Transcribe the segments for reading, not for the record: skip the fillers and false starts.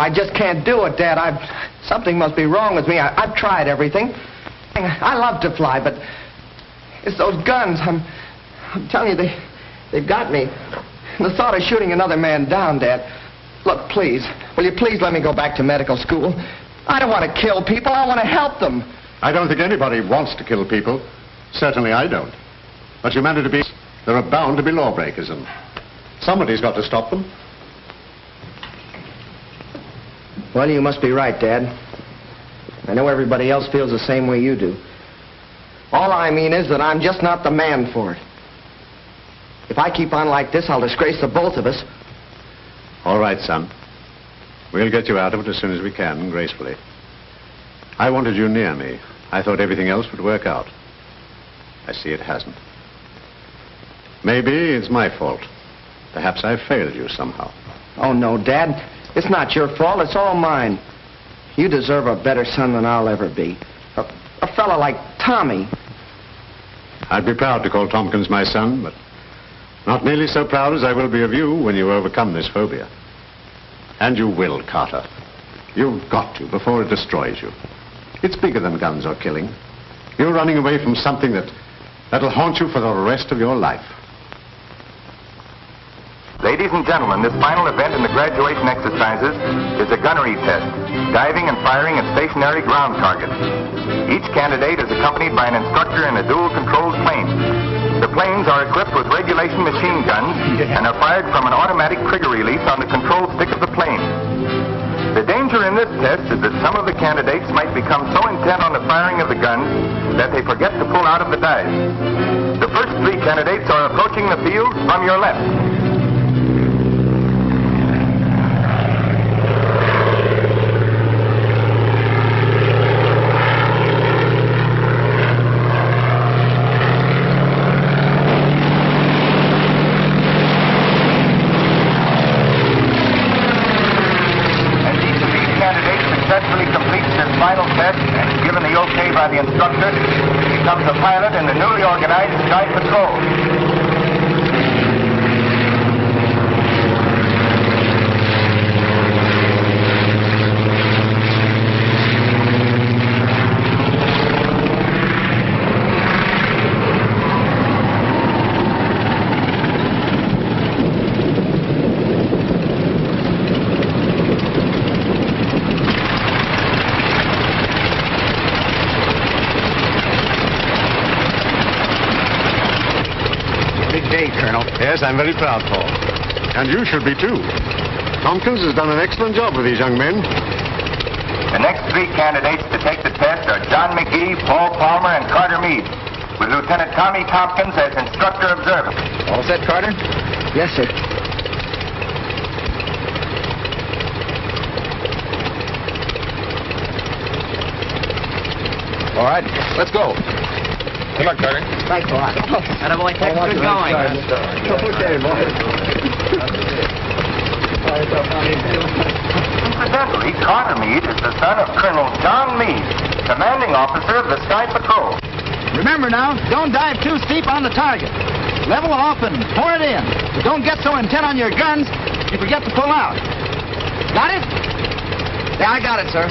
I just can't do it, Dad. Something must be wrong with me. I've tried everything. I love to fly, but it's those guns. I'm telling you, they've got me. The thought of shooting another man down, Dad. Look, please, will you please let me go back to medical school? I don't want to kill people. I want to help them. I don't think anybody wants to kill people. Certainly I don't. But humanity, there are bound to be lawbreakers, and somebody's got to stop them. Well, you must be right, Dad. I know everybody else feels the same way you do. All I mean is that I'm just not the man for it. If I keep on like this, I'll disgrace the both of us. All right, son. We'll get you out of it as soon as we can, gracefully. I wanted you near me. I thought everything else would work out. I see it hasn't. Maybe it's my fault. Perhaps I failed you somehow. Oh, no, Dad. It's not your fault. It's all mine. You deserve a better son than I'll ever be. A fella like Tommy. I'd be proud to call Tompkins my son, but not nearly so proud as I will be of you when you overcome this phobia. And you will, Carter. You've got to, before it destroys you. It's bigger than guns or killing. You're running away from something that'll haunt you for the rest of your life. Ladies and gentlemen, this final event in the graduation exercises is a gunnery test, diving and firing at stationary ground targets. Each candidate is accompanied by an instructor in a dual-controlled plane. The planes are equipped with regulation machine guns and are fired from an automatic trigger release on the control stick of the plane. The danger in this test is that some of the candidates might become so intent on the firing of the guns that they forget to pull out of the dive. The first three candidates are approaching the field from your left. The instructor becomes a pilot in the newly organized Sky Patrol. Yes, I'm very proud, Paul. And you should be, too. Tompkins has done an excellent job with these young men. The next three candidates to take the test are John McGee, Paul Palmer, and Carter Meade, with Lieutenant Tommy Tomkins as instructor observer. All set, Carter? Yes, sir. All right, let's go. Good luck, Carter. Thanks a lot. Atta boy, Tex, good going. Okay, boy. Incidentally, Carter Meade is the son of Colonel John Meade, commanding officer of the Sky Patrol. Remember now, don't dive too steep on the target. Level off and pour it in. But don't get so intent on your guns you forget to pull out. Got it? Yeah, I got it, sir.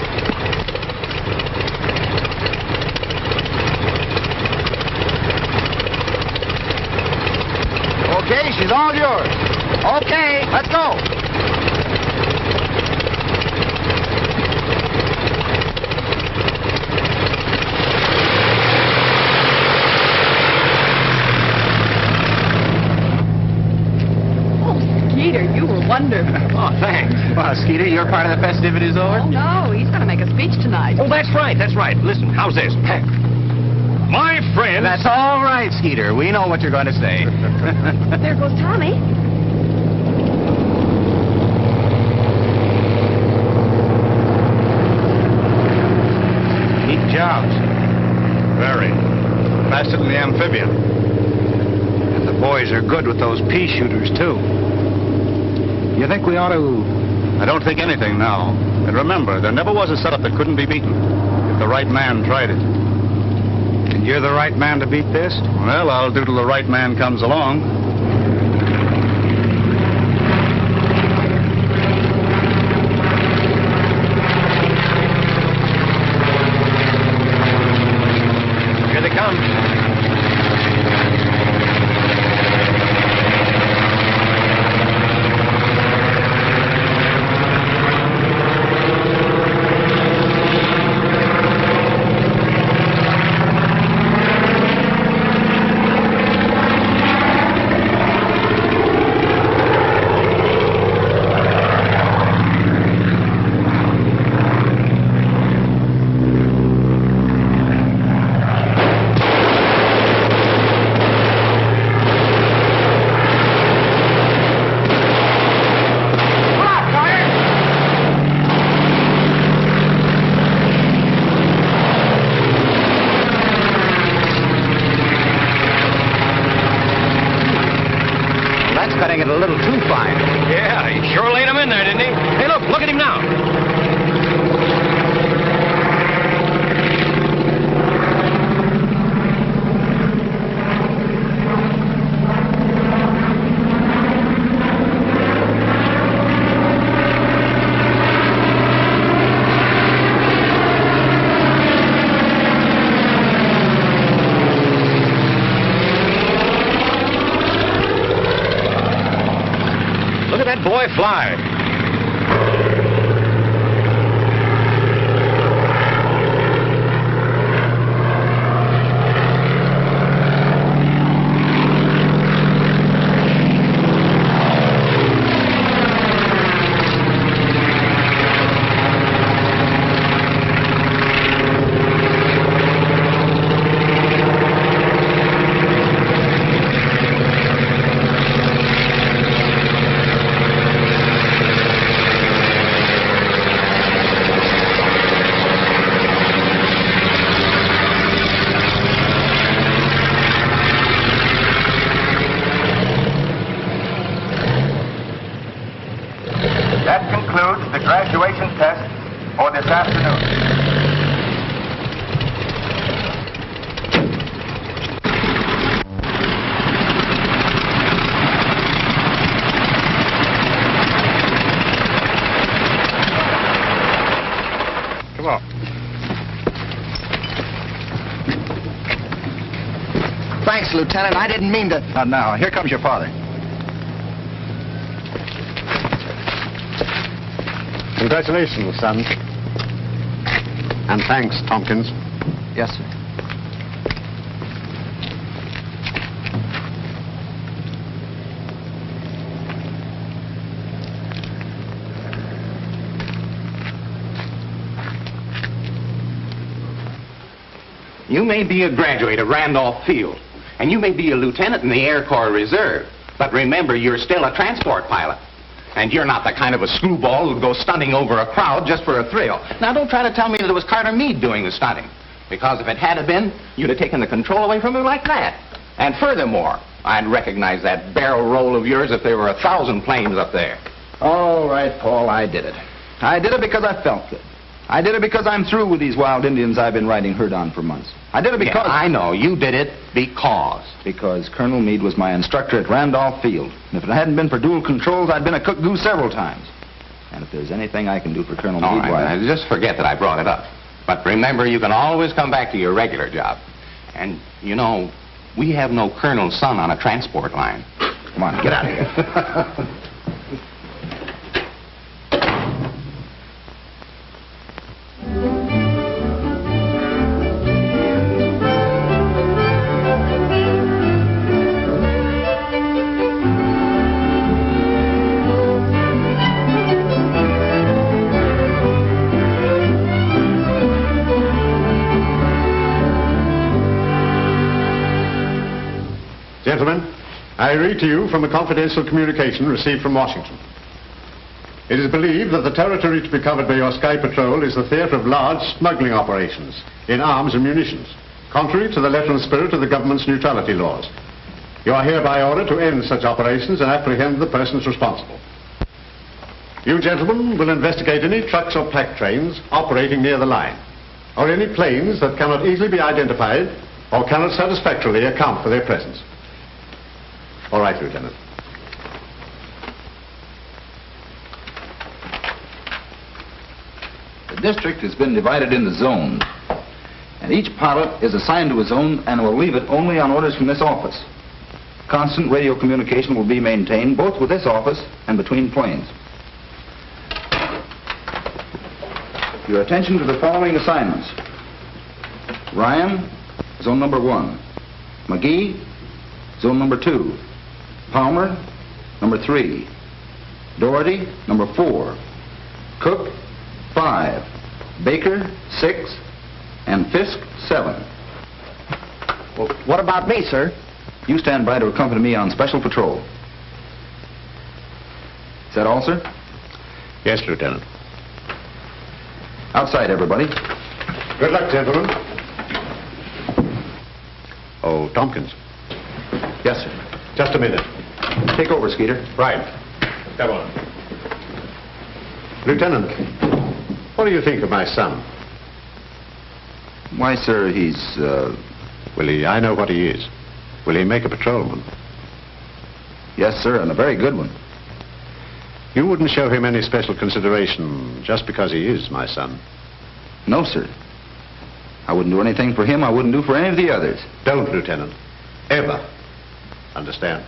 Okay, she's all yours. Okay, let's go. Oh, Skeeter, you were wonderful. Oh, thanks. Well, Skeeter, your part of the festivities over? Oh, no, he's going to make a speech tonight. Oh, that's right, that's right. Listen, how's this? My friend... That's all right, Skeeter. We know what you're going to say. There goes Tommy. Neat jobs. Very. Faster than the amphibian. And the boys are good with those pea shooters, too. You think we ought to... I don't think anything now. And remember, there never was a setup that couldn't be beaten if the right man tried it. And you're the right man to beat this? Well, I'll do till the right man comes along. cutting it a little too fine. Yeah, he sure laid him in there, didn't he? Hey, look at him now. Boy, fly. Thanks, Lieutenant. I didn't mean to... Not now. Here comes your father. Congratulations, son. And thanks, Tompkins. Yes, sir. You may be a graduate of Randolph Field, and you may be a lieutenant in the Air Corps Reserve, but remember, you're still a transport pilot. And you're not the kind of a screwball who'd go stunting over a crowd just for a thrill. Now, don't try to tell me that it was Carter Meade doing the stunting, because if it had been, you'd have taken the control away from him like that. And furthermore, I'd recognize that barrel roll of yours if there were 1,000 planes up there. All right, Paul, I did it. I did it because I felt good. I did it because I'm through with these wild Indians I've been riding herd on for months. I did it because... Yeah, I know. You did it because... Because Colonel Meade was my instructor at Randolph Field. And if it hadn't been for dual controls, I'd been a cook goose several times. And if there's anything I can do for Colonel All Meade, right, now, just forget that I brought it up. But remember, you can always come back to your regular job. And, you know, we have no colonel's son on a transport line. Come on, get out of here. Gentlemen, I read to you from a confidential communication received from Washington. It is believed that the territory to be covered by your Sky Patrol is the theater of large smuggling operations in arms and munitions, contrary to the letter and spirit of the government's neutrality laws. You are hereby ordered to end such operations and apprehend the persons responsible. You gentlemen will investigate any trucks or pack trains operating near the line, or any planes that cannot easily be identified or cannot satisfactorily account for their presence. All right, Lieutenant. The district has been divided into zones, and each pilot is assigned to his zone and will leave it only on orders from this office. Constant radio communication will be maintained both with this office and between planes. Your attention to the following assignments. Ryan, zone number 1. McGee, zone number 2. Palmer, number 3. Doherty, number 4. Cook, 5. Baker, 6. And Fisk, 7. Well, what about me, sir? You stand by to accompany me on special patrol. Is that all, sir? Yes, Lieutenant. Outside, everybody. Good luck, gentlemen. Oh, Tompkins. Yes, sir. Just a minute. Take over, Skeeter. Right. Come on. Lieutenant, what do you think of my son? Why, sir, he's, Will he... I know what he is. Will he make a patrolman? Yes, sir, and a very good one. You wouldn't show him any special consideration just because he is my son? No, sir. I wouldn't do anything for him I wouldn't do for any of the others. Don't, Lieutenant. Ever. Understand?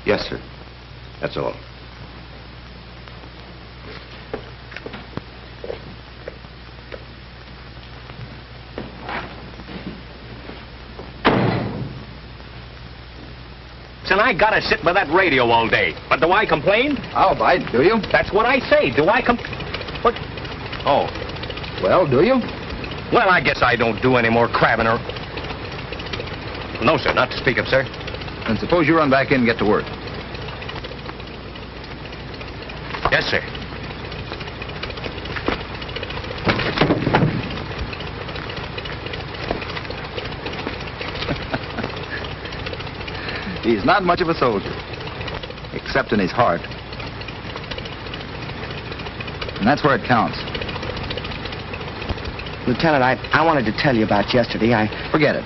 Yes, sir. That's all. And I gotta sit with that radio all day. But do I complain? I'll bite, do you? That's what I say. Do I What? Oh. Well, do you? Well, I guess I don't do any more crabbing or... No, sir, not to speak of, sir. Then suppose you run back in and get to work. Yes, sir. He's not much of a soldier, except in his heart. And that's where it counts. Lieutenant, I wanted to tell you about yesterday. Forget it.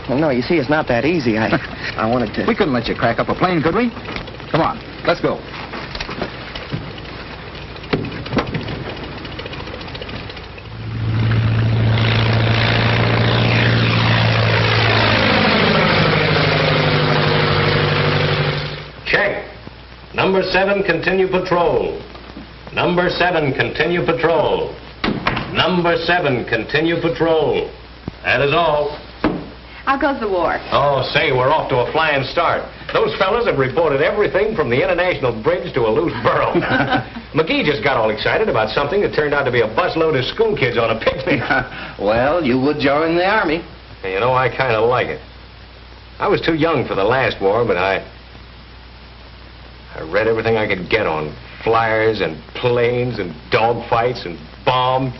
Well, no, you see, it's not that easy. I wanted to... We couldn't let you crack up a plane, could we? Come on, let's go. Check. Number 7, continue patrol. Number 7, continue patrol. Number 7, continue patrol. That is all. How goes the war? Oh, say, we're off to a flying start. Those fellas have reported everything from the International Bridge to a loose burro. McGee just got all excited about something that turned out to be a busload of school kids on a picnic. Well, you would join the Army. And you know, I kind of like it. I was too young for the last war, but I read everything I could get on flyers and planes and dogfights and bombs.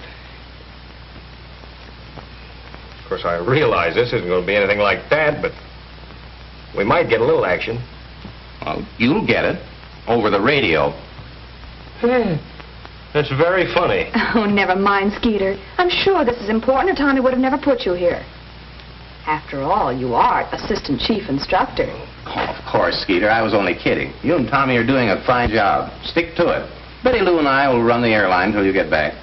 Of course, I realize this isn't going to be anything like that, but we might get a little action. Well, you'll get it. Over the radio. That's very funny. Oh, never mind, Skeeter. I'm sure this is important or Tommy would have never put you here. After all, you are Assistant Chief Instructor. Oh, of course, Skeeter. I was only kidding. You and Tommy are doing a fine job. Stick to it. Betty Lou and I will run the airline till you get back.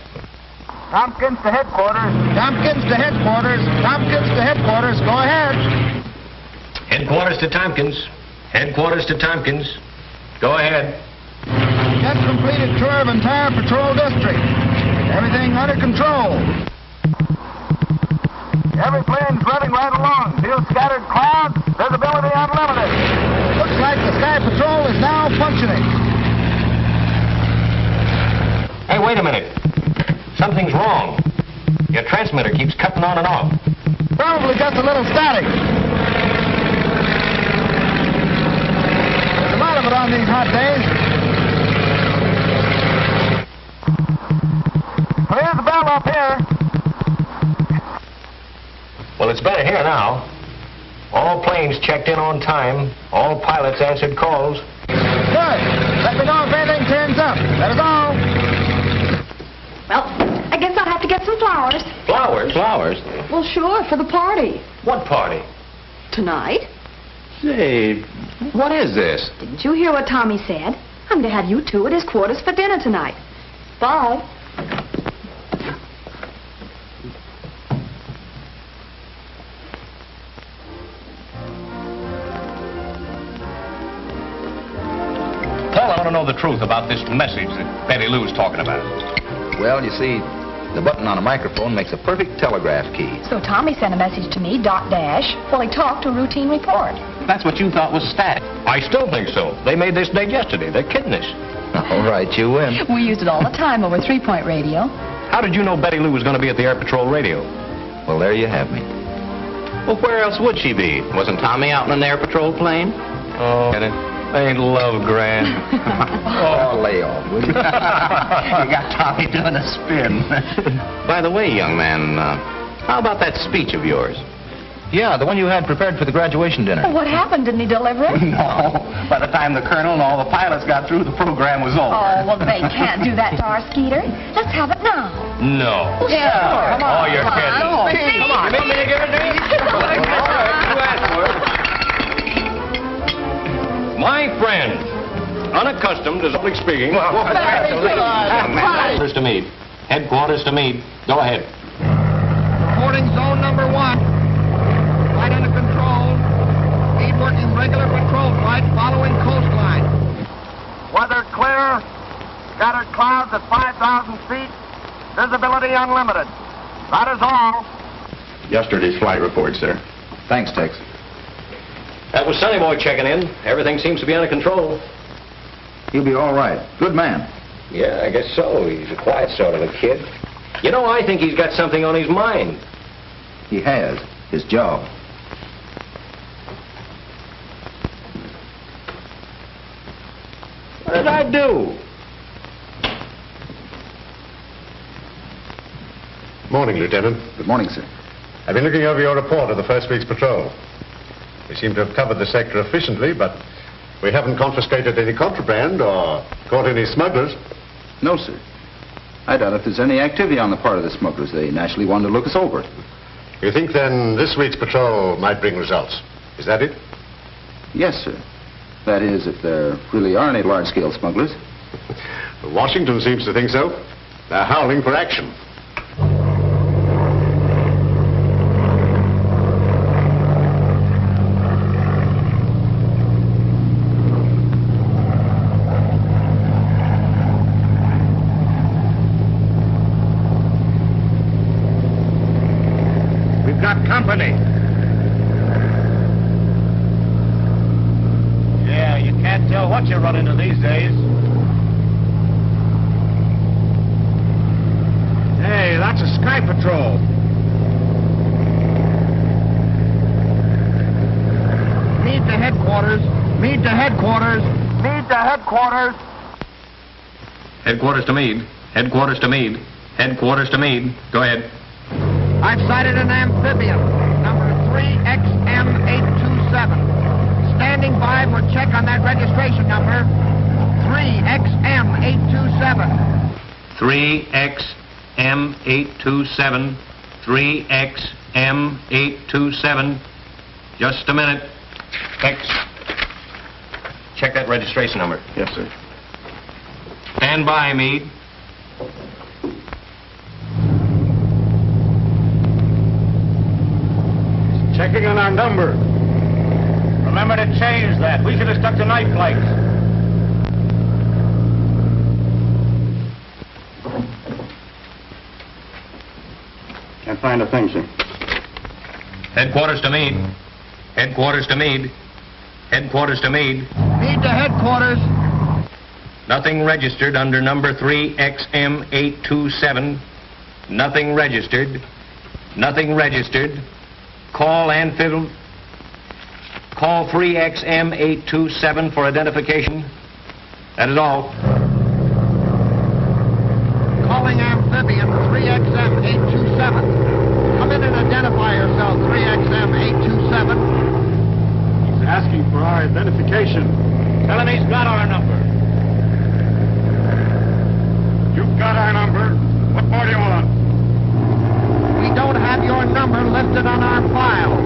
Tompkins to headquarters. Tompkins to headquarters. Tompkins to headquarters. Go ahead. Headquarters to Tompkins. Headquarters to Tompkins. Go ahead. Just completed tour of entire patrol district. Everything under control. Every plane's running right along. Few scattered clouds. Visibility unlimited. Looks like the Sky Patrol is now functioning. Hey, wait a minute. Something's wrong. Your transmitter keeps cutting on and off. Probably just a little static. There's a lot of it on these hot days. Well, here's the bell up here. Well, it's better here now. All planes checked in on time. All pilots answered calls. Good. Let me know if anything turns up. That is all. Well, I guess I'll have to get some flowers. Flowers? Flowers? Well, sure, for the party. What party? Tonight. Say, what is this? Didn't you hear what Tommy said? I'm to have you two at his quarters for dinner tonight. Bye. Paul, I want to know the truth about this message that Betty Lou's talking about. Well, you see, the button on a microphone makes a perfect telegraph key. So Tommy sent a message to me, dot dash, while he talked a routine report. That's what you thought was static. I still think so. They made this date yesterday. They're kidding us. All right, you win. We used it all the time over 3-point radio. How did you know Betty Lou was going to be at the Air Patrol radio? Well, there you have me. Well, where else would she be? Wasn't Tommy out in an air patrol plane? Oh, ain't love grand. Oh, lay off, will you? You got Tommy doing a spin. By the way, young man, how about that speech of yours? Yeah, the one you had prepared for the graduation dinner. Well, what happened? Didn't he deliver it? No. By the time the colonel and all the pilots got through, the program was over. Oh, well, they can't do that to our Skeeter. Let's have it now. No. Well, Yeah, sure. come on. Oh, you're kidding. No. Come on. You mean me to give it to you? All right, you asked for it. My friend, unaccustomed to public speaking. Headquarters to Meade. Headquarters to Meade. Go ahead. Reporting zone number 1. Flight under control. Meade working regular patrol flight following coastline. Weather clear. Scattered clouds at 5,000 feet. Visibility unlimited. That is all. Yesterday's flight report, sir. Thanks, Tex. That was Sonny Boy checking in. Everything seems to be under control. He'll be all right. Good man. Yeah, I guess so. He's a quiet sort of a kid. You know, I think he's got something on his mind. He has. His job. What did I do? Morning, Lieutenant. Good morning, sir. I've been looking over your report of the first week's patrol. We seem to have covered the sector efficiently, but we haven't confiscated any contraband or caught any smugglers. No, sir. I doubt if there's any activity on the part of the smugglers. They naturally wanted to look us over. You think, then, this week's patrol might bring results? Is that it? Yes, sir. That is, if there really are any large-scale smugglers. Washington seems to think so. They're howling for action. Company. Yeah, you can't tell what you run into these days. Hey, that's a Sky Patrol. Meade to headquarters. Meade to headquarters. Meade to headquarters. Headquarters to Meade. Headquarters to Meade. Headquarters to Meade. Go ahead. I've sighted an amphibian, number 3XM827. Standing by for check on that registration number. 3XM827. 3XM827. 3XM827. Just a minute. X. Check that registration number. Yes, sir. Stand by, Meade. Checking on our number. Remember to change that. We should have stuck to night flights. Can't find a thing, sir. Headquarters to Meade. Headquarters to Meade. Headquarters to Meade. Meade to headquarters. Nothing registered under number 3XM827. Nothing registered. Nothing registered. Call 3XM827 for identification. That is all. Calling amphibian 3XM827. Come in and identify yourself, 3XM827. He's asking for our identification. Tell him he's got our number. You've got our number. What more do you want? We don't have your number listed on our file.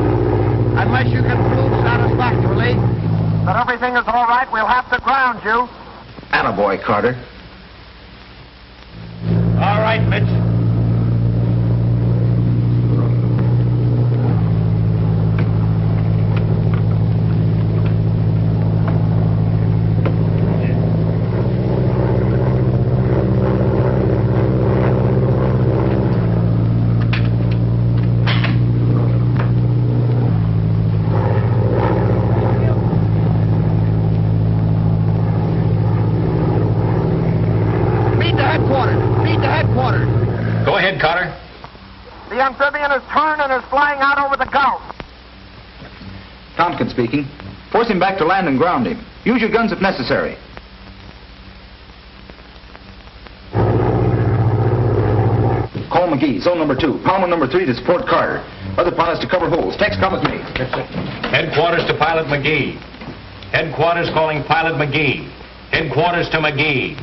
Unless you can prove satisfactorily that everything is all right, we'll have to ground you. Attaboy, Carter. All right, Mitch. Go ahead, Carter. The amphibian has turned and is flying out over the Gulf. Tompkins speaking. Force him back to land and ground him. Use your guns if necessary. Call McGee, zone number 2. Palmer number 3 to support Carter. Other pilots to cover holes. Tex, come with me. Headquarters to Pilot McGee. Headquarters calling Pilot McGee. Headquarters to McGee.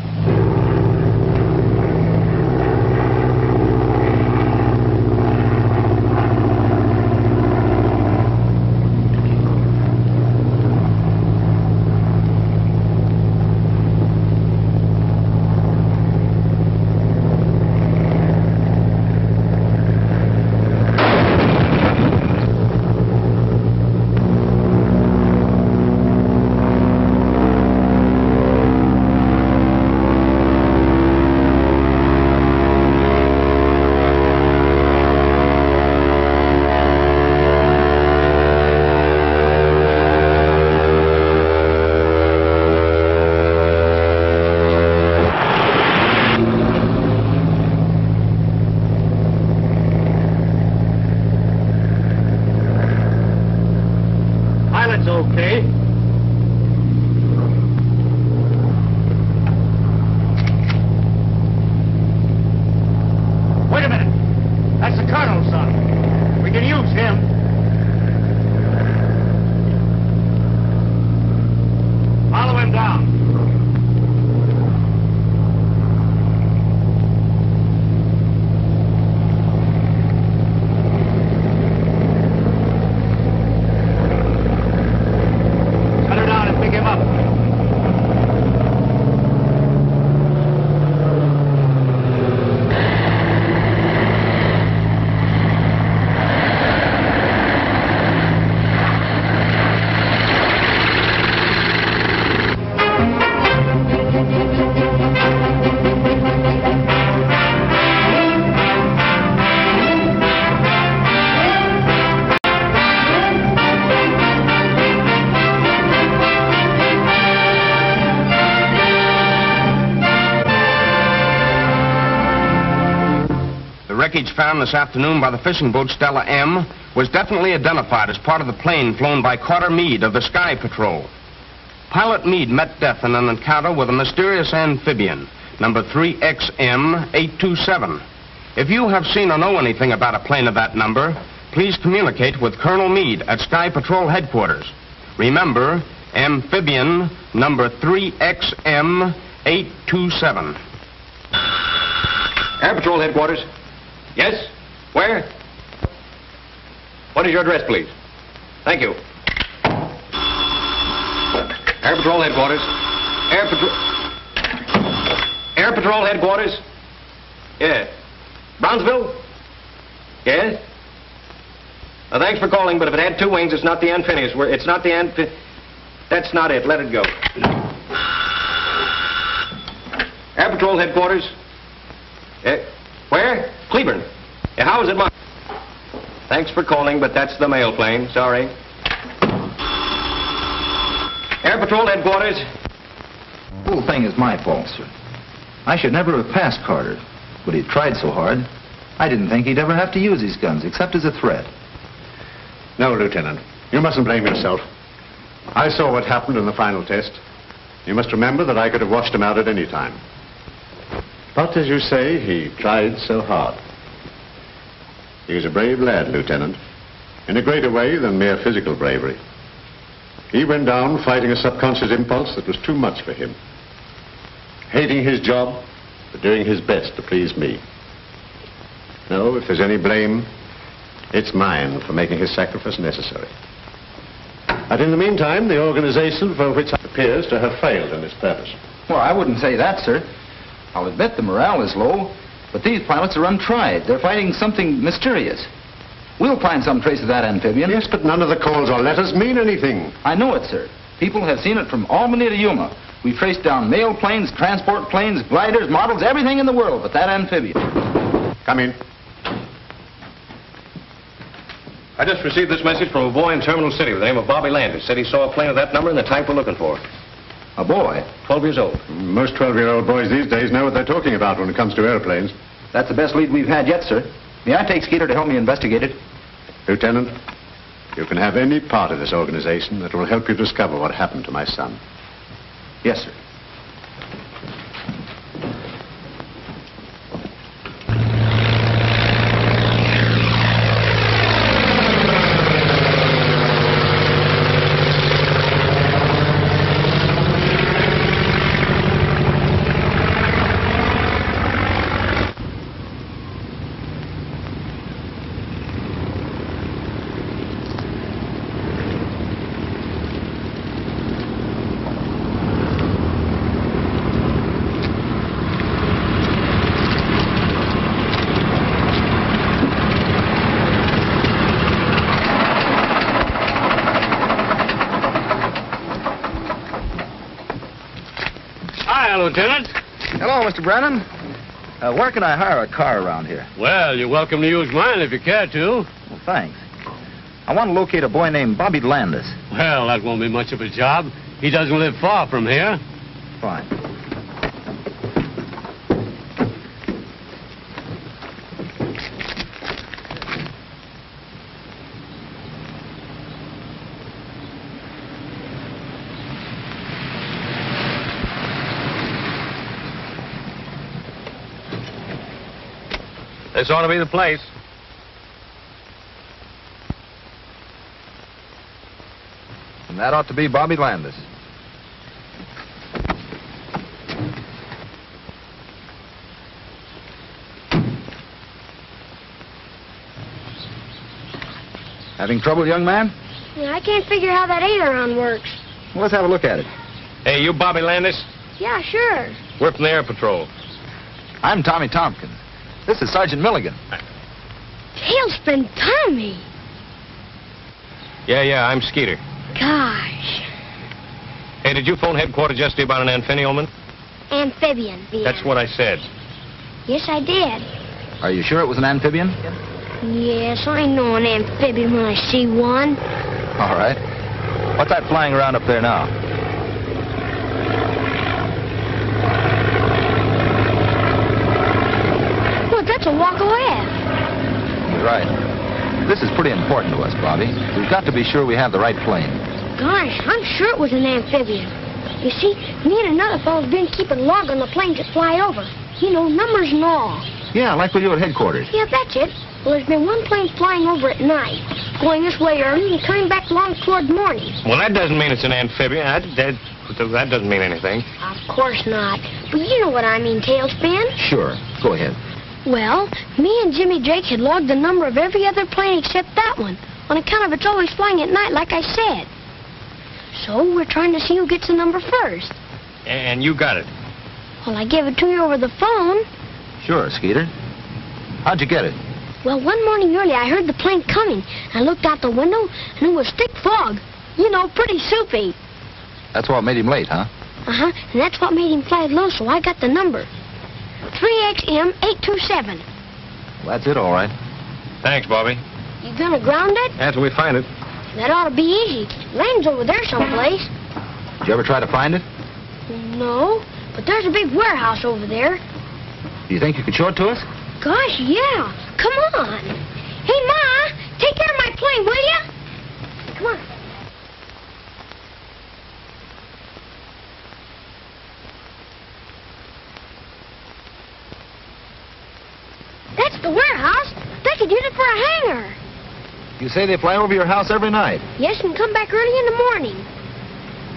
Wreckage found this afternoon by the fishing boat Stella M was definitely identified as part of the plane flown by Carter Meade of the Sky Patrol. Pilot Meade met death in an encounter with a mysterious amphibian, number 3XM827. If you have seen or know anything about a plane of that number, please communicate with Colonel Meade at Sky Patrol Headquarters. Remember, amphibian number 3XM827. Air Patrol Headquarters. Yes? Where? What is your address, please? Thank you. Air Patrol Headquarters. Air Patrol Headquarters. Yes. Brownsville? Yes? Thanks for calling, but if it had 2 wings, it's not the Amphibious. It's not the That's not it. Let it go. Air Patrol Headquarters. Where? Cleburne. Yeah, how is it marked? Thanks for calling, but that's the mail plane. Sorry. Air Patrol Headquarters. The whole thing is my fault, sir. I should never have passed Carter, but he tried so hard. I didn't think he'd ever have to use his guns, except as a threat. No, Lieutenant. You mustn't blame yourself. I saw what happened in the final test. You must remember that I could have washed him out at any time. But, as you say, he tried so hard. He was a brave lad, Lieutenant, in a greater way than mere physical bravery. He went down fighting a subconscious impulse that was too much for him. Hating his job, but doing his best to please me. No, if there's any blame, it's mine for making his sacrifice necessary. But in the meantime, the organization for which it appears to have failed in its purpose. Well, I wouldn't say that, sir. I'll admit the morale is low, but these pilots are untried. They're fighting something mysterious. We'll find some trace of that amphibian. Yes, but none of the calls or letters mean anything. I know it, sir. People have seen it from Albany to Yuma. We've traced down mail planes, transport planes, gliders, models, everything in the world but that amphibian. Come in. I just received this message from a boy in Terminal City with the name of Bobby Landis. Said he saw a plane of that number and the type we're looking for. A boy? 12 years old. Most 12-year-old boys these days know what they're talking about when it comes to airplanes. That's the best lead we've had yet, sir. May I take Skeeter to help me investigate it? Lieutenant, you can have any part of this organization that will help you discover what happened to my son. Yes, sir. Hello, Lieutenant. Hello, Mr. Brennan. Where can I hire a car around here? Well, you're welcome to use mine if you care to. Well, thanks. I want to locate a boy named Bobby Landis. Well, that won't be much of a job. He doesn't live far from here. Fine. This ought to be the place. And that ought to be Bobby Landis. Having trouble, young man? Yeah, I can't figure how that aileron works. Well, let's have a look at it. Hey, you Bobby Landis? Yeah, sure. We're from the Air Patrol. I'm Tommy Tomkins. This is Sergeant Milligan. Tailspin Tommy. Yeah, I'm Skeeter. Gosh. Hey, did you phone headquarters yesterday about an amphibian? Amphibian. Yeah. That's what I said. Yes, I did. Are you sure it was an amphibian? Yes, I know an amphibian when I see one. All right. What's that flying around up there now? Look, that's a walk away. You're right. This is pretty important to us, Bobby. We've got to be sure we have the right plane. Gosh, I'm sure it was an amphibian. You see, me and another fellow's been keeping log on the planes that fly over. You know, numbers and all. Yeah, like we do at headquarters. Yeah, that's it. Well, there's been one plane flying over at night, going this way early and coming back along toward morning. Well, that doesn't mean it's an amphibian. That doesn't mean anything. Of course not. But you know what I mean, Tailspin. Sure. Go ahead. Well, me and Jimmy Drake had logged the number of every other plane except that one, on account of it's always flying at night, like I said. So we're trying to see who gets the number first. And you got it. Well, I gave it to you over the phone. Sure, Skeeter. How'd you get it? Well, one morning early, I heard the plane coming. I looked out the window, and it was thick fog. You know, pretty soupy. That's what made him late, huh? Uh-huh, and that's what made him fly low, so I got the number. 3XM827. Well, that's it, all right. Thanks, Bobby. You gonna ground it? After we find it. That ought to be easy. Land's over there someplace. Did you ever try to find it? No, but there's a big warehouse over there. Do you think you could show it to us? Gosh, yeah. Come on. Hey, Ma, take care of my plane, will you? Come on. That's the warehouse. They could use it for a hangar. You say they fly over your house every night. Yes, and come back early in the morning.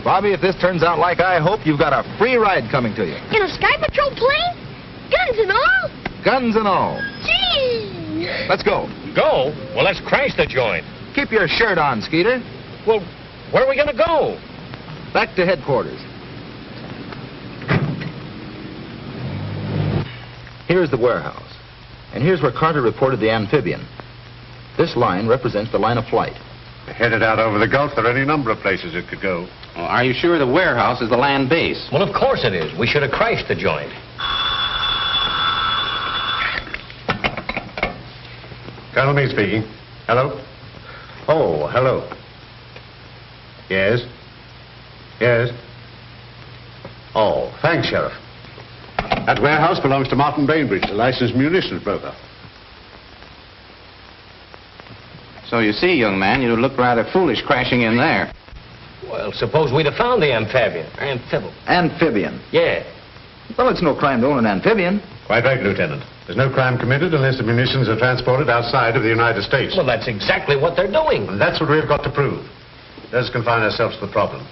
Bobby, if this turns out like I hope, you've got a free ride coming to you. In a Sky Patrol plane? Guns and all? Guns and all. Gee! Let's go. Go? Well, let's crash the joint. Keep your shirt on, Skeeter. Well, where are we going to go? Back to headquarters. Here's the warehouse. And here's where Carter reported the amphibian. This line represents the line of flight. Headed out over the Gulf, there are any number of places it could go. Well, are you sure the warehouse is the land base? Well, of course it is. We should have crashed the joint. Colonel Meade speaking. Hello? Oh, hello. Yes? Yes? Oh, thanks, Sheriff. That warehouse belongs to Martin Bainbridge, a licensed munitions broker. So you see, young man, you look rather foolish crashing in there. Well, suppose we'd have found the amphibian. Amphibian. Yeah. Well, it's no crime to own an amphibian. Quite right, Lieutenant. There's no crime committed unless the munitions are transported outside of the United States. Well, that's exactly what they're doing. And that's what we've got to prove. Let us confine ourselves to the problem.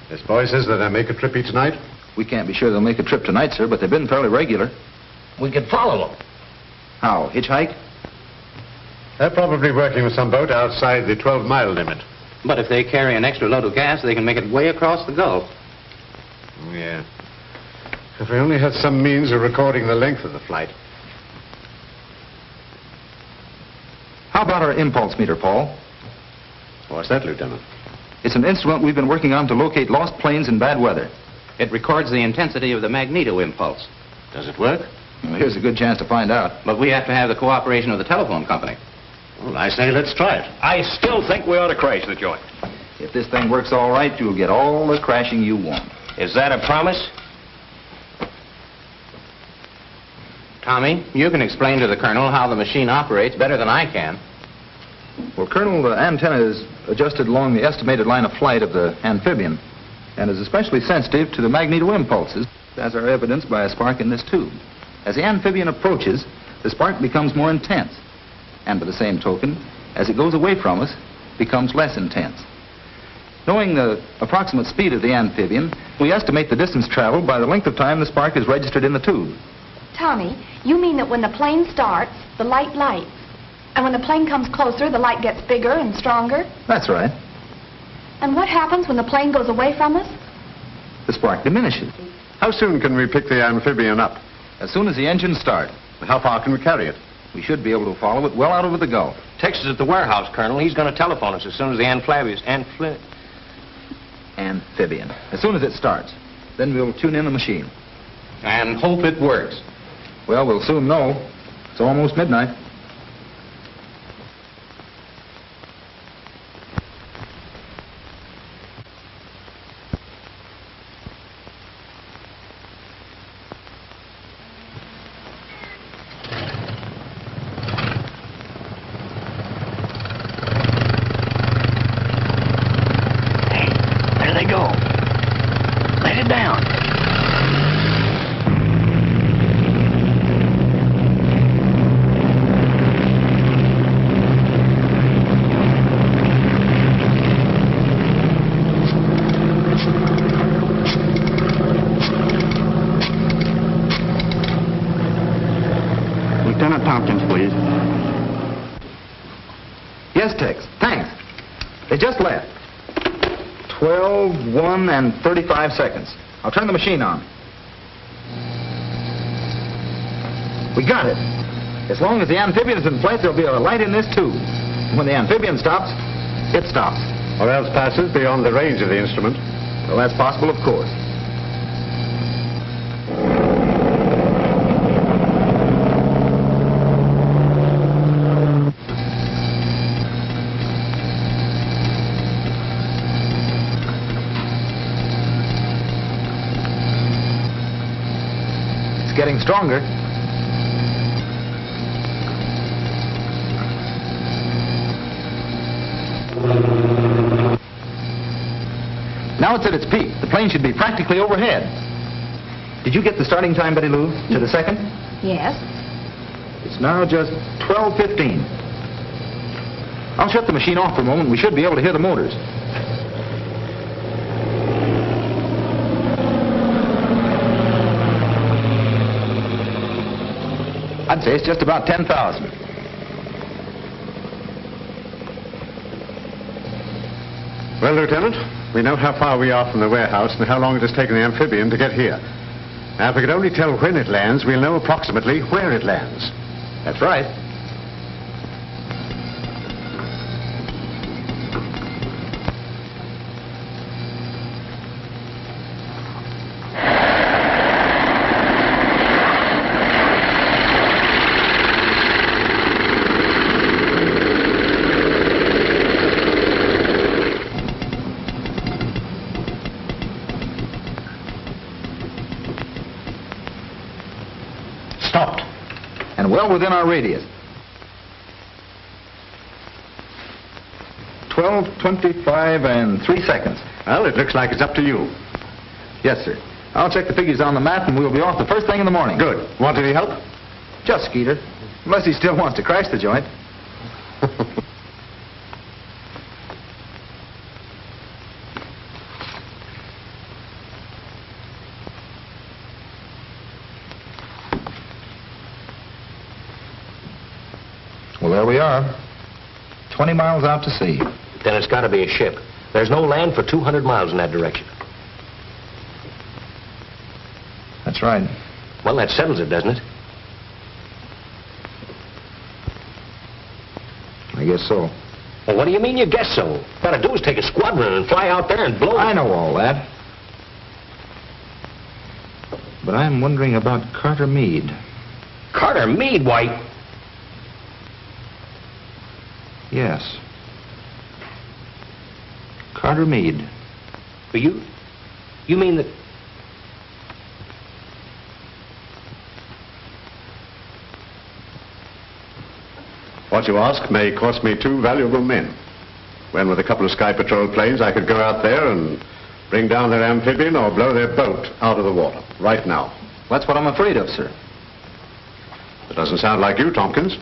This boy says that they make a trip each night. We can't be sure they'll make a trip tonight, sir, but they've been fairly regular. We could follow them. How, hitchhike? They're probably working with some boat outside the 12-mile limit. But if they carry an extra load of gas, they can make it way across the Gulf. Yeah. If we only had some means of recording the length of the flight. How about our impulse meter, Paul? What's that, Lieutenant? It's an instrument we've been working on to locate lost planes in bad weather. It records the intensity of the magneto impulse. Does it work? Well, here's a good chance to find out. But we have to have the cooperation of the telephone company. Well, I say let's try it. I still think we ought to crash the joint. If this thing works all right, you'll get all the crashing you want. Is that a promise? Tommy, you can explain to the Colonel how the machine operates better than I can. Well, Colonel, the antenna is adjusted along the estimated line of flight of the amphibian and is especially sensitive to the magneto impulses, as are evidenced by a spark in this tube. As the amphibian approaches, the spark becomes more intense, and by the same token, as it goes away from us, becomes less intense. Knowing the approximate speed of the amphibian, we estimate the distance traveled by the length of time the spark is registered in the tube. Tommy, you mean that when the plane starts, the light lights, and when the plane comes closer, the light gets bigger and stronger? That's right. And what happens when the plane goes away from us? The spark diminishes. How soon can we pick the amphibian up? As soon as the engines start, How far can we carry it? we should be able to follow it well out over the Gulf. Tex is at the warehouse, Colonel. He's going to telephone us as soon as the Amphibian. As soon as it starts, then we'll tune in the machine. And hope it works. Well, we'll soon know. It's almost midnight. There they go. Let it down. Lieutenant Tompkins, please. Yes, Tex. Thanks. They just left. 12, 1, and 35 seconds. I'll turn the machine on. We got it. As long as the amphibian is in flight, there'll be a light in this tube. When the amphibian stops, it stops. Or else passes beyond the range of the instrument. Well, that's possible, of course. It's getting stronger. Now it's at its peak. The plane should be practically overhead. Did you get the starting time, Betty Lou, to the second? Yes. It's now just 12:15. I'll shut the machine off for a moment. We should be able to hear the motors. I'd say it's just about 10,000. Well, Lieutenant, we know how far we are from the warehouse and how long it has taken the amphibian to get here. Now, if we could only tell when it lands, we'll know approximately where it lands. That's right. Stopped. And well within our radius. 12:25 and 3 seconds. Well, it looks like it's up to you. Yes, sir. I'll check the figures on the map and we'll be off the first thing in the morning. Good. Want any help? Just Skeeter. Unless he still wants to crash the joint. Well, there we are. 20 miles out to sea. Then it's got to be a ship. There's no land for 200 miles in that direction. That's right. Well, that settles it, doesn't it? I guess so. Well, what do you mean you guess so? What gotta do is take a squadron and fly out there and blow it. I know all that. But I'm wondering about Carter Meade. Carter Meade, White? Yes. Carter Meade. You mean that... What you ask may cost me 2 valuable men. When with a couple of Sky Patrol planes I could go out there and bring down their amphibian or blow their boat out of the water, right now. That's what I'm afraid of, sir. It doesn't sound like you, Tompkins.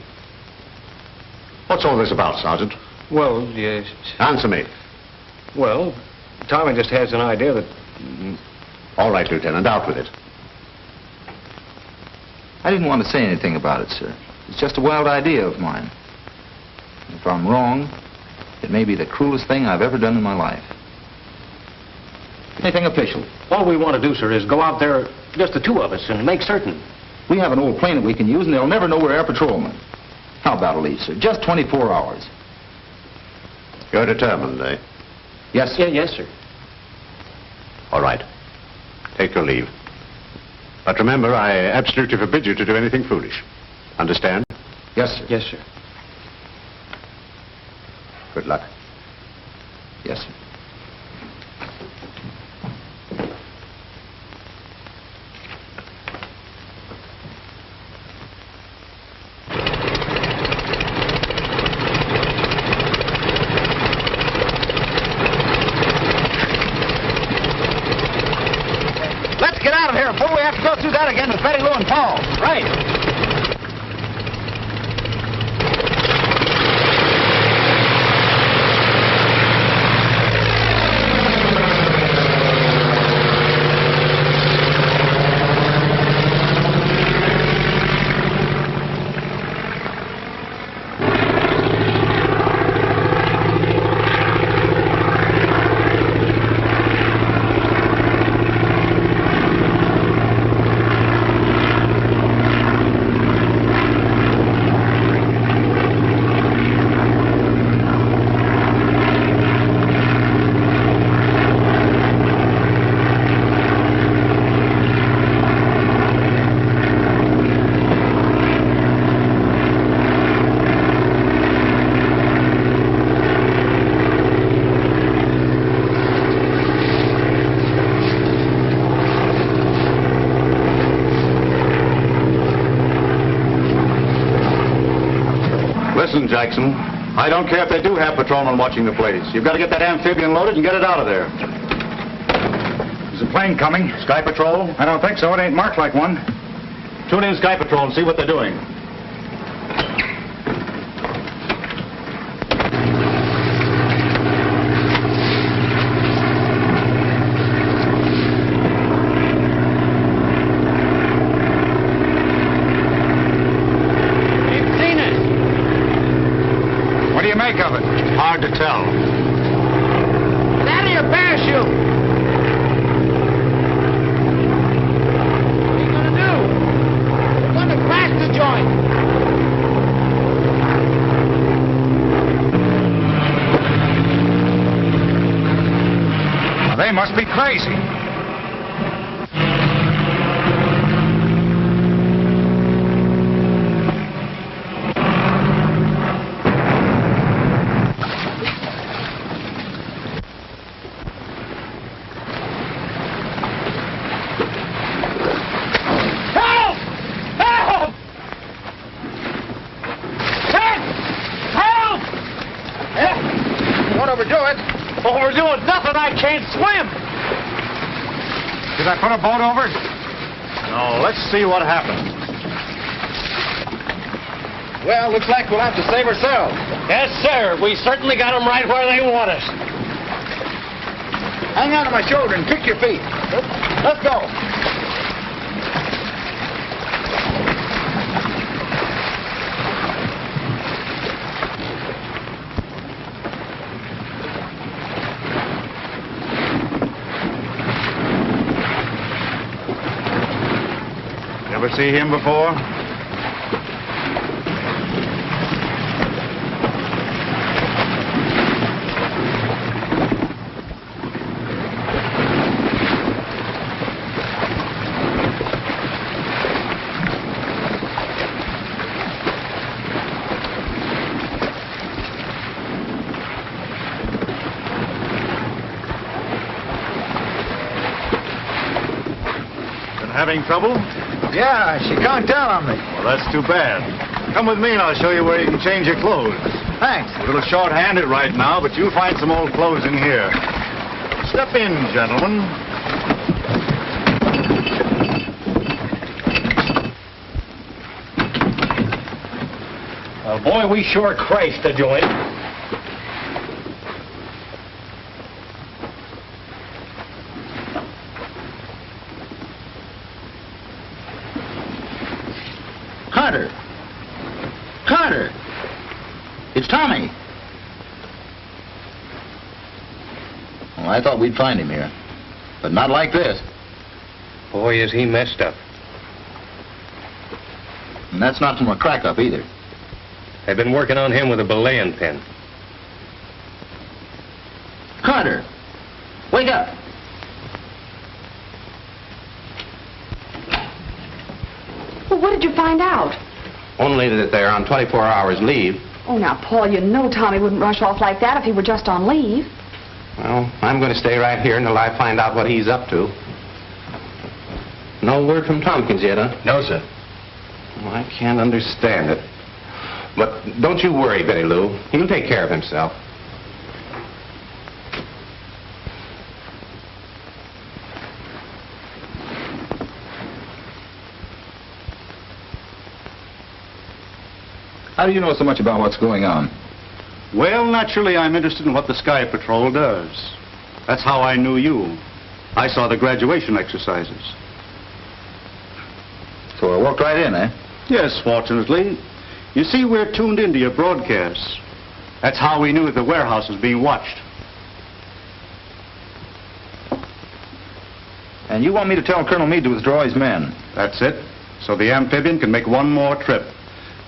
What's all this about, Sergeant? Well, yes. Answer me. Well, Tommy just has an idea that... All right, Lieutenant, out with it. I didn't want to say anything about it, sir. It's just a wild idea of mine. If I'm wrong, it may be the cruelest thing I've ever done in my life. Anything official? All we want to do, sir, is go out there, just the 2 of us, and make certain. We have an old plane that we can use, and they'll never know we're air patrolmen. How about a leave, sir? Just 24 hours. You're determined, eh? Yes, sir. Yes, sir. All right. Take your leave. But remember, I absolutely forbid you to do anything foolish. Understand? Yes, sir. Yes, sir. Good luck. Yes, sir. Let's get out of here before we have to go through that again with Betty Lou and Paul. Right. Listen, Jackson, I don't care if they do have patrolmen watching the place. You've got to get that amphibian loaded and get it out of there. Is a plane coming? Sky Patrol? I don't think so. It ain't marked like one. Tune in Sky Patrol and see what they're doing. Of it. Hard to tell. Get out of your parachute! What are you going to do? We're going to crash the joint. Well, they must be crazy. Overdoing nothing. I can't swim. Did I put a boat over? No, let's see what happened. Well, looks like we'll have to save ourselves. Yes, sir. We certainly got them right where they want us. Hang on to my shoulder and kick your feet. Let's go. Ever see him before? Having trouble? Yeah, she conked down on me. Well, that's too bad. Come with me and I'll show you where you can change your clothes. Thanks. A little short-handed right now, but you'll find some old clothes in here. Step in, gentlemen. Boy, we sure crashed the joint. Carter! Carter! It's Tommy. Well, I thought we'd find him here, but not like this. Boy, is he messed up. And that's not from a crack-up either. They've been working on him with a belaying pin. Carter! Wake up! Well, what did you find out? Only that they're on 24 hours leave. Oh, now, Paul, you know Tommy wouldn't rush off like that if he were just on leave. Well, I'm going to stay right here until I find out what he's up to. No word from Tompkins yet, huh? No, sir. Well, I can't understand it. But don't you worry, Betty Lou. He'll take care of himself. How do you know so much about what's going on? Well, naturally, I'm interested in what the Sky Patrol does. That's how I knew you. I saw the graduation exercises. So I walked right in, eh? Yes, fortunately. You see, we're tuned into your broadcasts. That's how we knew that the warehouse was being watched. And you want me to tell Colonel Meade to withdraw his men? That's it. So the amphibian can make one more trip.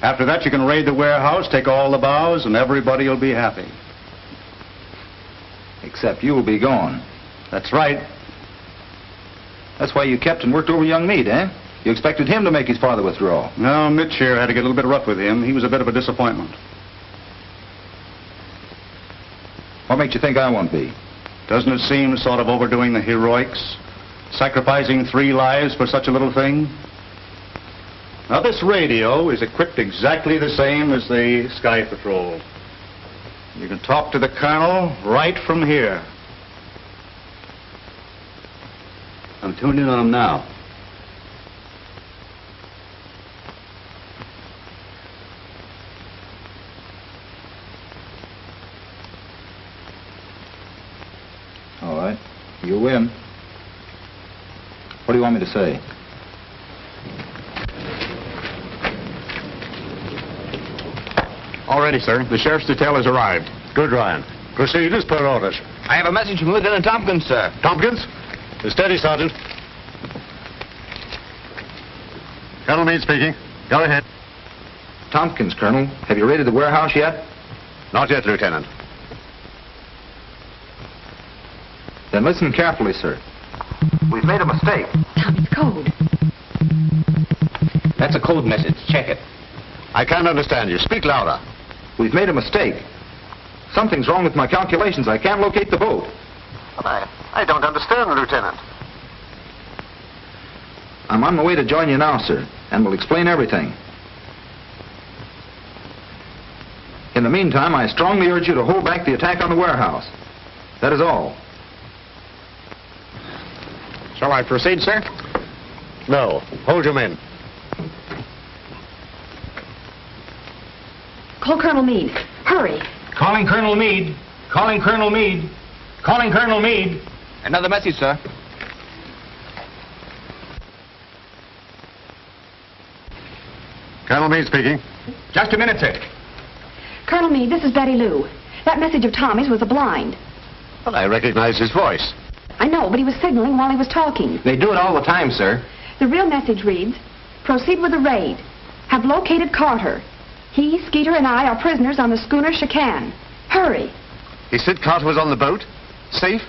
After that, you can raid the warehouse, take all the bows, and everybody will be happy. Except you'll be gone. That's right. That's why you kept and worked over young Meade, eh? You expected him to make his father withdraw. No, Mitch here had to get a little bit rough with him. He was a bit of a disappointment. What makes you think I won't be? Doesn't it seem sort of overdoing the heroics? Sacrificing 3 lives for such a little thing? Now, this radio is equipped exactly the same as the Sky Patrol. You can talk to the Colonel right from here. I'm tuned in on him now. All right. You win. What do you want me to say? All ready, sir. The sheriff's detail has arrived. Good, Ryan. Proceed as per orders. I have a message from Lieutenant Tompkins, sir. Tompkins? Steady, Sergeant. Colonel Meade speaking. Go ahead. Tompkins, Colonel. Have you raided the warehouse yet? Not yet, Lieutenant. Then listen carefully, sir. We've made a mistake. Tommy's code. That's a code message. Check it. I can't understand you. Speak louder. We've made a mistake. Something's wrong with my calculations. I can't locate the boat. I don't understand, Lieutenant. I'm on my way to join you now, sir, and will explain everything. In the meantime, I strongly urge you to hold back the attack on the warehouse. That is all. Shall I proceed, sir? No. Hold your men. Call Colonel Meade. Hurry. Calling Colonel Meade. Calling Colonel Meade. Calling Colonel Meade. Another message, sir. Colonel Meade speaking. Just a minute, sir. Colonel Meade, this is Betty Lou. That message of Tommy's was a blind. Well, I recognize his voice. I know, but he was signaling while he was talking. They do it all the time, sir. The real message reads, proceed with the raid. Have located Carter. He, Skeeter, and I are prisoners on the schooner Chicane. Hurry. He said Carter was on the boat? Safe?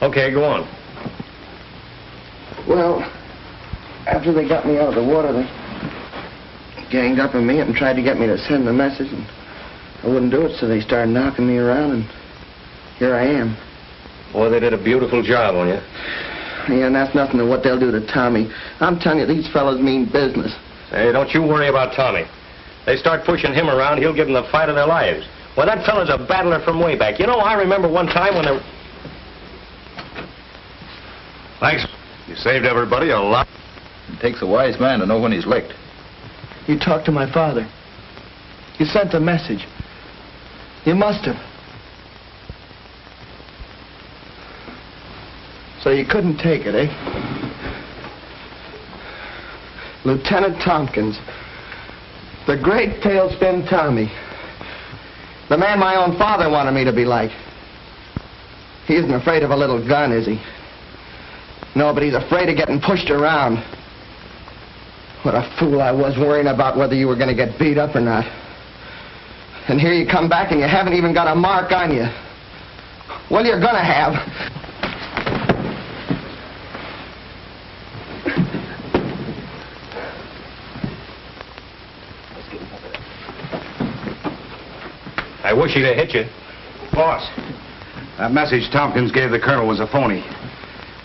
Okay, go on. Well, after they got me out of the water, they ganged up on me and tried to get me to send the message, and I wouldn't do it, so they started knocking me around, and here I am. Boy, they did a beautiful job on you. Yeah, and that's nothing to what they'll do to Tommy. I'm telling you, these fellas mean business. Hey, don't you worry about Tommy. They start pushing him around, he'll give them the fight of their lives. Well, that fella's a battler from way back. You know, I remember one time when there... Thanks. You saved everybody a lot. It takes a wise man to know when he's licked. You talked to my father. You sent a message. You must have. So you couldn't take it, eh? Lieutenant Tompkins. The great Tailspin Tommy. The man my own father wanted me to be like. He isn't afraid of a little gun, is he? No, but he's afraid of getting pushed around. What a fool I was worrying about whether you were going to get beat up or not. And here you come back and you haven't even got a mark on you. Well, you're going to have. I wish he'd have hit you. Boss, that message Tompkins gave the colonel was a phony.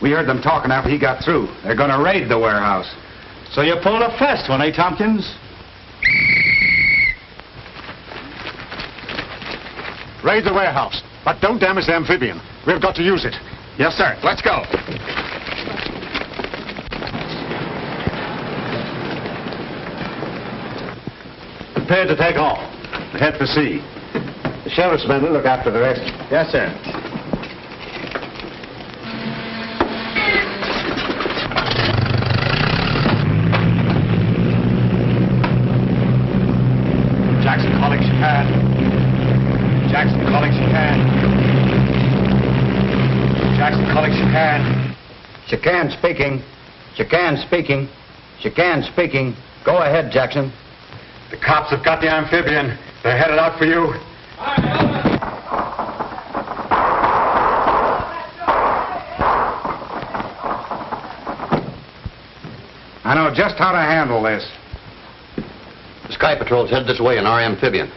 We heard them talking after he got through. They're going to raid the warehouse. So you pulled a fast one, eh, Tompkins? Raid the warehouse, but don't damage the amphibian. We've got to use it. Yes, sir. Let's go. Prepared to take off. Head for sea. The sheriff's men will look after the rest. Yes, sir. Jackson calling Chicane. Jackson calling Chicane. Jackson calling Chicane. Chicane speaking. Chicane speaking. Chicane speaking. Go ahead, Jackson. The cops have got the amphibian. They're headed out for you. I know just how to handle this. The Sky Patrol's headed this way in our amphibian.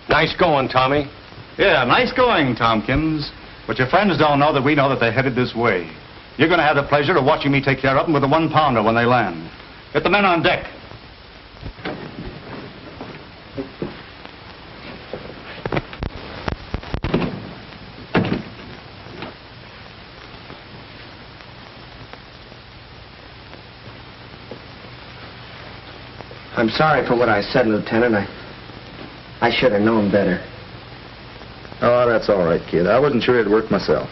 Nice going, Tommy. Yeah, nice going, Tompkins. But your friends don't know that we know that they're headed this way. You're going to have the pleasure of watching me take care of them with a 1-pounder when they land. Get the men on deck. I'm sorry for what I said, Lieutenant. I should have known better. Oh, that's all right, kid. I wasn't sure it'd work myself.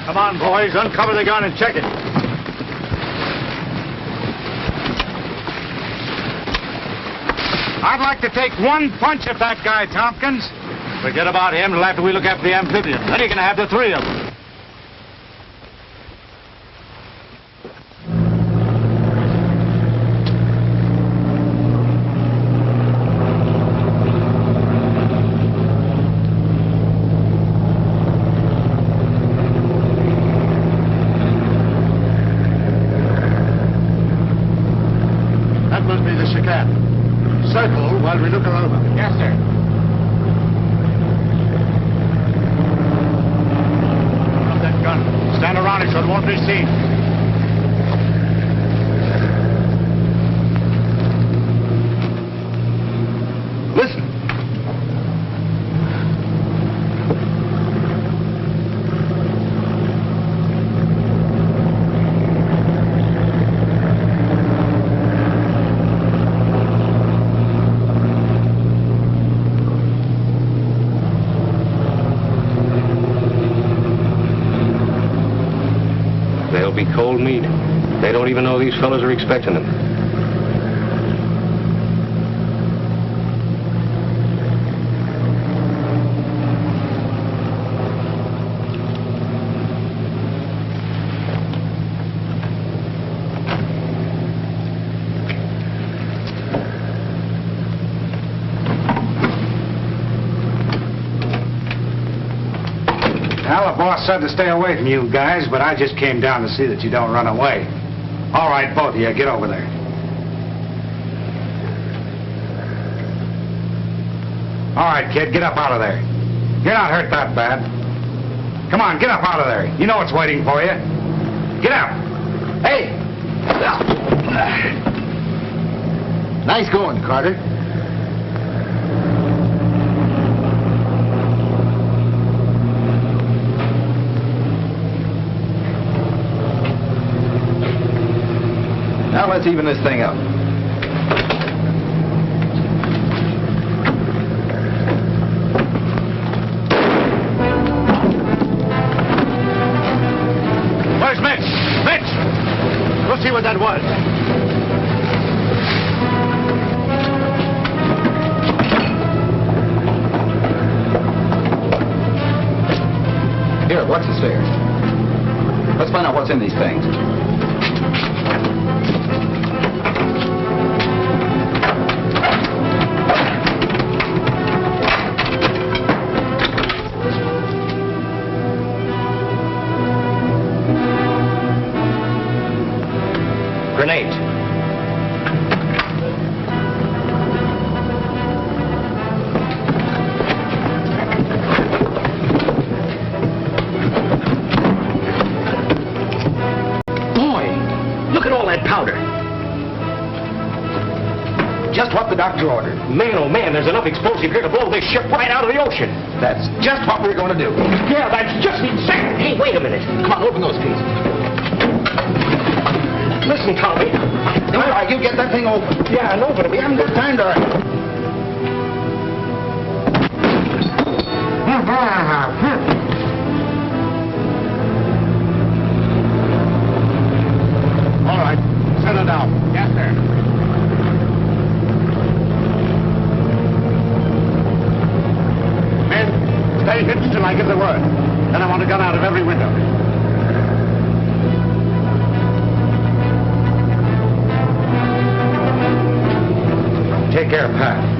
Come on, boys. Uncover the gun and check it. I'd like to take one punch at that guy, Tompkins. Forget about him till after we look after the amphibian. Then you can have the 3 of them. That must be the chicane. Circle while we look her over. Yes, sir. Drop that gun. Stand around it so it won't be seen. Listen. They'll be cold meat. They don't even know these fellas are expecting them. the boss said to stay away from you guys, but I just came down to see that you don't run away. All right, both of you, get over there. All right, kid, get up out of there. You're not hurt that bad. Come on, get up out of there. You know what's waiting for you. Get up. Hey! Nice going, Carter. Now let's even this thing up. Where's Mitch? Mitch! We'll see what that was. Here, watch the stairs. Let's find out what's in these things. Grenades. Boy, look at all that powder. Just what the doctor ordered. Man, oh man, there's enough explosive here to blow this ship right out of the ocean. That's just what we're going to do. Yeah, that's just exactly. Hey, wait a minute. Come on, open those keys. Listen, Tommy. All right, you get that thing open. Yeah, I know, but We haven't got time to... All right, settle down. Yes, sir. Men, stay hidden till I give the word. Then I want a gun out of every window. Take care, Pat.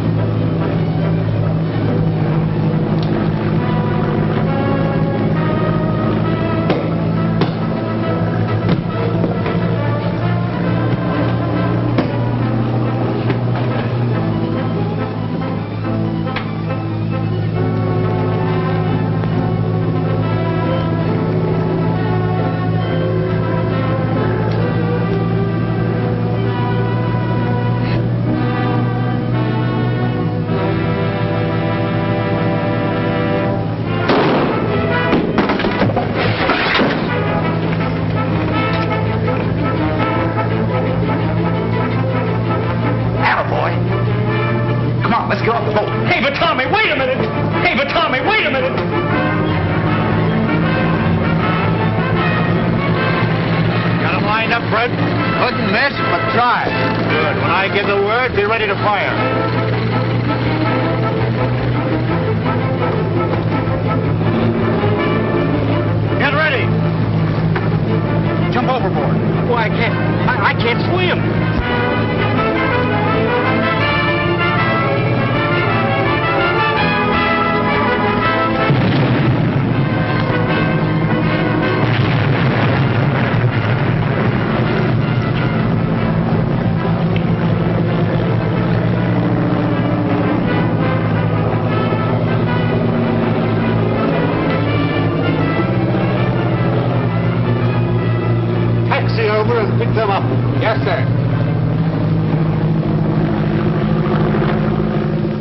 Couldn't miss, but try. Good. When I give the word, be ready to fire. Get ready. Jump overboard. Well, I can't swim. Over and pick them up. Yes, sir.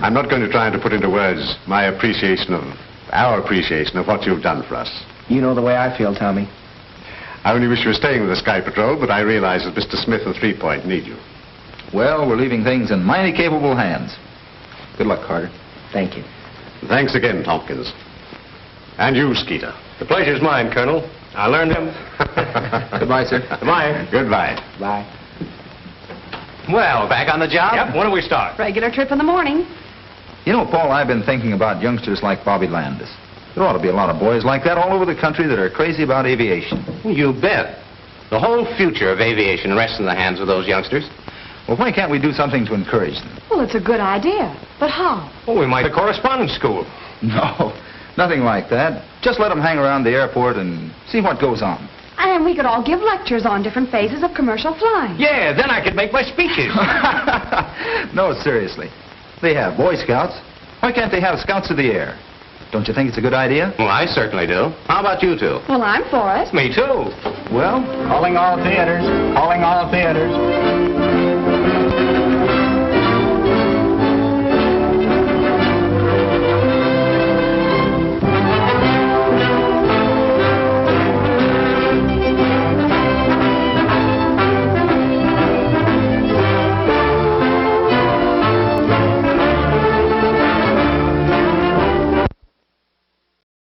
I'm not going to try to put into words our appreciation of what you've done for us. You know the way I feel, Tommy. I only wish you were staying with the Sky Patrol, but I realize that Mr. Smith and 3 Point need you. Well, we're leaving things in mighty capable hands. Good luck, Carter. Thank you. Thanks again, Tompkins. And you, Skeeter. The pleasure's mine, Colonel. I learned him. Goodbye, sir. Goodbye. Goodbye. Bye. Well, back on the job? Yep, when do we start? Regular trip in the morning. You know, Paul, I've been thinking about youngsters like Bobby Landis. There ought to be a lot of boys like that all over the country that are crazy about aviation. You bet. The whole future of aviation rests in the hands of those youngsters. Well, why can't we do something to encourage them? Well, it's a good idea. But how? Well, we might have a correspondence school. No. Nothing like that. Just let them hang around the airport and see what goes on. And we could all give lectures on different phases of commercial flying. Yeah, then I could make my speeches. No, seriously. They have Boy Scouts. Why can't they have Scouts of the Air? Don't you think it's a good idea? Well, I certainly do. How about you two? Well, I'm for it. Me too. Well, calling all theaters. Calling all theaters.